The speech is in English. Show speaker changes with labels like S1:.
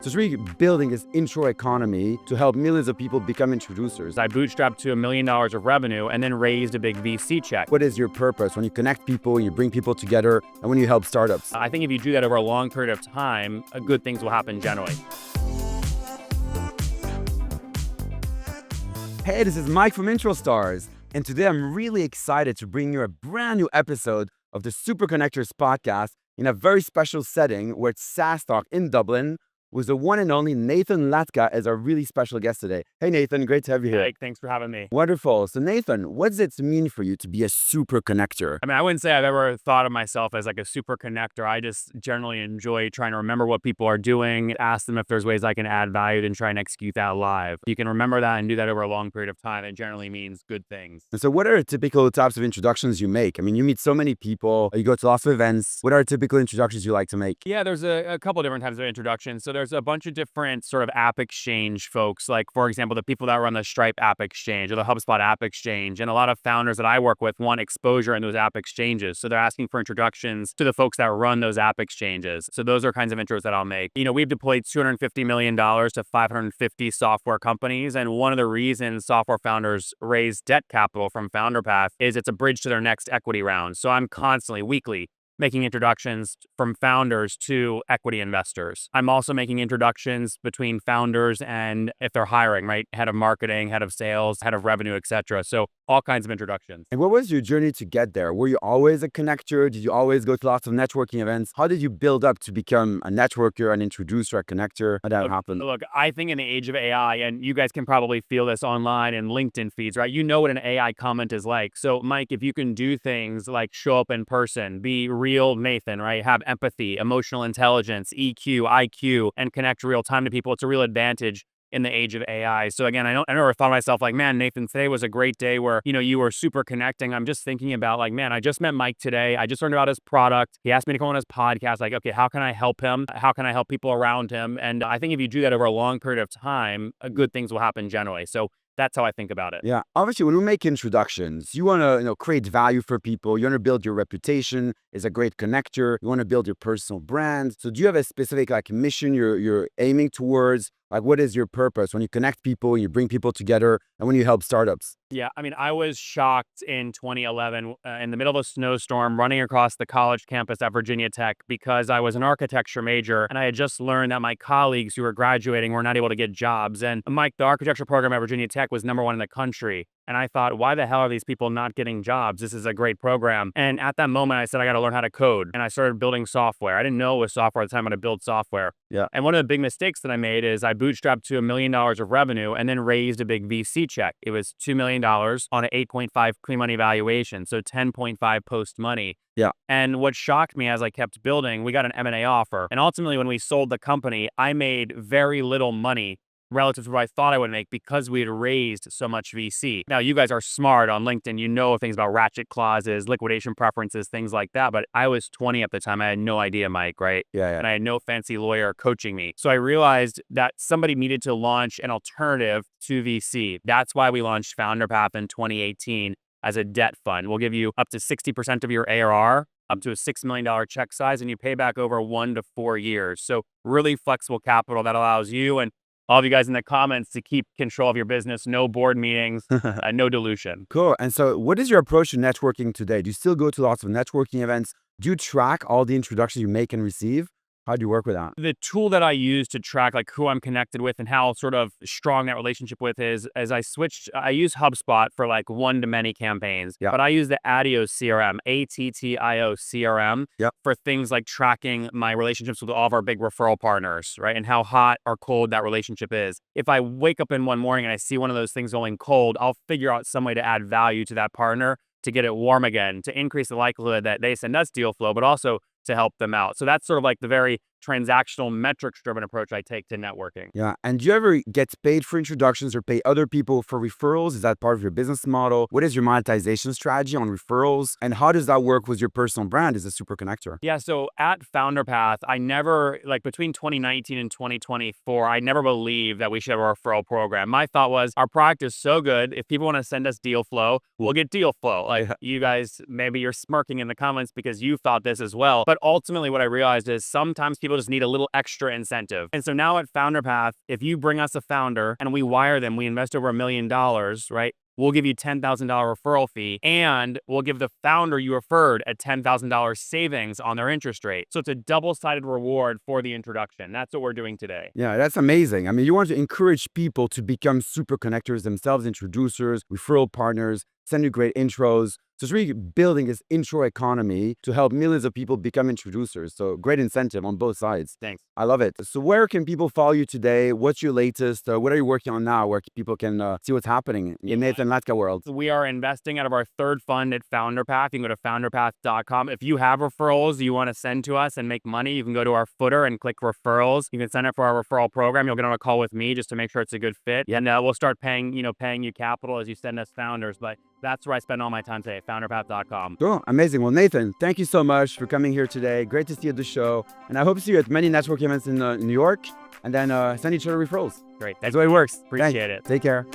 S1: So it's really building this intro economy to help millions of people become introducers.
S2: I bootstrapped to $1 million of revenue and then raised a big VC check.
S1: What is your purpose when you connect people, you bring people together, and when you help startups?
S2: I think if you do that over a long period of time, good things will happen generally.
S1: Hey, this is Mike from Intro Stars, and today I'm really excited to bring you a brand new episode of the Super Connectors podcast in a very special setting where it's SaaStock in Dublin with the one and only Nathan Latka as our really special guest today. Hey Nathan, great to have you here.
S2: Hey, thanks for having me.
S1: Wonderful. So Nathan, what does it mean for you to be a super connector?
S2: I mean, I wouldn't say I've ever thought of myself as like a super connector. I just generally enjoy trying to remember what people are doing, ask them if there's ways I can add value, and try and execute that live. If you can remember that and do that over a long period of time, it generally means good things.
S1: And so what are the typical types of introductions you make? I mean, you meet so many people, you go to lots of events. What are typical introductions you like to make?
S2: Yeah, there's a couple different types of introductions. So there's a bunch of different sort of app exchange folks, like for example, the people that run the Stripe app exchange or the HubSpot app exchange. And a lot of founders that I work with want exposure in those app exchanges. So they're asking for introductions to the folks that run those app exchanges. So those are kinds of intros that I'll make. You know, we've deployed $250 million to 550 software companies. And one of the reasons software founders raise debt capital from Founderpath is it's a bridge to their next equity round. So I'm constantly, weekly, making introductions from founders to equity investors. I'm also making introductions between founders and if they're hiring, right? Head of marketing, head of sales, head of revenue, etc. So all kinds of introductions.
S1: And what was your journey to get there? Were you always a connector? Did you always go to lots of networking events? How did you build up to become a networker, an introducer, a connector? How did that happen?
S2: Look, I think in the age of AI, and you guys can probably feel this online and LinkedIn feeds, right? You know what an AI comment is like. So Mike, if you can do things like show up in person, be real Nathan, right? Have empathy, emotional intelligence, EQ, IQ, and connect real time to people, it's a real advantage in the age of AI. So again, I never thought of myself like, man, Nathan, today was a great day where, you know, you were super connecting. I'm just thinking about like, man, I just met Mike today. I just learned about his product. He asked me to come on his podcast. Like, okay, how can I help him? How can I help people around him? And I think if you do that over a long period of time, good things will happen generally. So that's how I think about it.
S1: Yeah. Obviously, when we make introductions, you want to, create value for people. You want to build your reputation as a great connector. You want to build your personal brand. So do you have a specific mission you're aiming towards? Like, what is your purpose when you connect people, you bring people together, and when you help startups?
S2: Yeah, I mean, I was shocked in 2011 in the middle of a snowstorm running across the college campus at Virginia Tech because I was an architecture major and I had just learned that my colleagues who were graduating were not able to get jobs. And Mike, the architecture program at Virginia Tech was #1 in the country. And I thought, why the hell are these people not getting jobs? This is a great program. And at that moment, I said, I got to learn how to code. And I started building software. I didn't know it was software at the time how to build software.
S1: Yeah.
S2: And one of the big mistakes that I made is I bootstrapped to $1 million of revenue and then raised a big VC check. It was $2 million on an 8.5 pre-money valuation. So 10.5 post-money.
S1: Yeah.
S2: And what shocked me as I kept building, we got an M&A offer. And ultimately, when we sold the company, I made very little money relative to what I thought I would make because we had raised so much VC. Now, you guys are smart on LinkedIn. You know things about ratchet clauses, liquidation preferences, things like that. But I was 20 at the time. I had no idea, Mike, right?
S1: Yeah.
S2: And I had no fancy lawyer coaching me. So I realized that somebody needed to launch an alternative to VC. That's why we launched Founderpath in 2018 as a debt fund. We'll give you up to 60% of your ARR, up to a $6 million check size, and you pay back over 1 to 4 years. So really flexible capital that allows you and all of you guys in the comments to keep control of your business, no board meetings, no dilution.
S1: Cool. And so what is your approach to networking today? Do you still go to lots of networking events? Do you track all the introductions you make and receive? How do you work with that?
S2: The tool that I use to track like who I'm connected with and how sort of strong that relationship with is, as I use HubSpot for like one-to-many campaigns, but I use the Attio CRM, ATTIO CRM, for things like tracking my relationships with all of our big referral partners, right? And how hot or cold that relationship is. If I wake up in one morning and I see one of those things going cold, I'll figure out some way to add value to that partner to get it warm again, to increase the likelihood that they send us deal flow, but also to help them out. So that's sort of like the very transactional metrics-driven approach I take to networking.
S1: Yeah. And do you ever get paid for introductions or pay other people for referrals? Is that part of your business model? What is your monetization strategy on referrals? And how does that work with your personal brand as a super connector?
S2: Yeah. So at Founderpath, I never, like between 2019 and 2024, I never believed that we should have a referral program. My thought was our product is so good. If people want to send us deal flow, we'll get deal flow. Like you guys, maybe you're smirking in the comments because you thought this as well. But ultimately what I realized is sometimes people people just need a little extra incentive. And so now at Founderpath, if you bring us a founder and we wire them, we invest over $1 million, right? We'll give you $10,000 referral fee, and we'll give the founder you referred a $10,000 savings on their interest rate. So it's a double-sided reward for the introduction. That's what we're doing today.
S1: Yeah, that's amazing. I mean, you want to encourage people to become super connectors themselves, introducers, referral partners, send you great intros. So it's really building this intro economy to help millions of people become introducers. So great incentive on both sides.
S2: Thanks.
S1: I love it. So where can people follow you today? What's your latest? What are you working on now where people can see what's happening in Nathan Latka world?
S2: We are investing out of our third fund at Founderpath. You can go to founderpath.com. If you have referrals you want to send to us and make money, you can go to our footer and click referrals. You can sign up for our referral program. You'll get on a call with me just to make sure it's a good fit. And we'll start paying you capital as you send us founders. But that's where I spend all my time today, founderpath.com.
S1: Cool. Amazing. Well, Nathan, thank you so much for coming here today. Great to see you at the show. And I hope to see you at many network events in New York, and then send each other referrals.
S2: Great. That's the way it works. Appreciate it.
S1: Take care.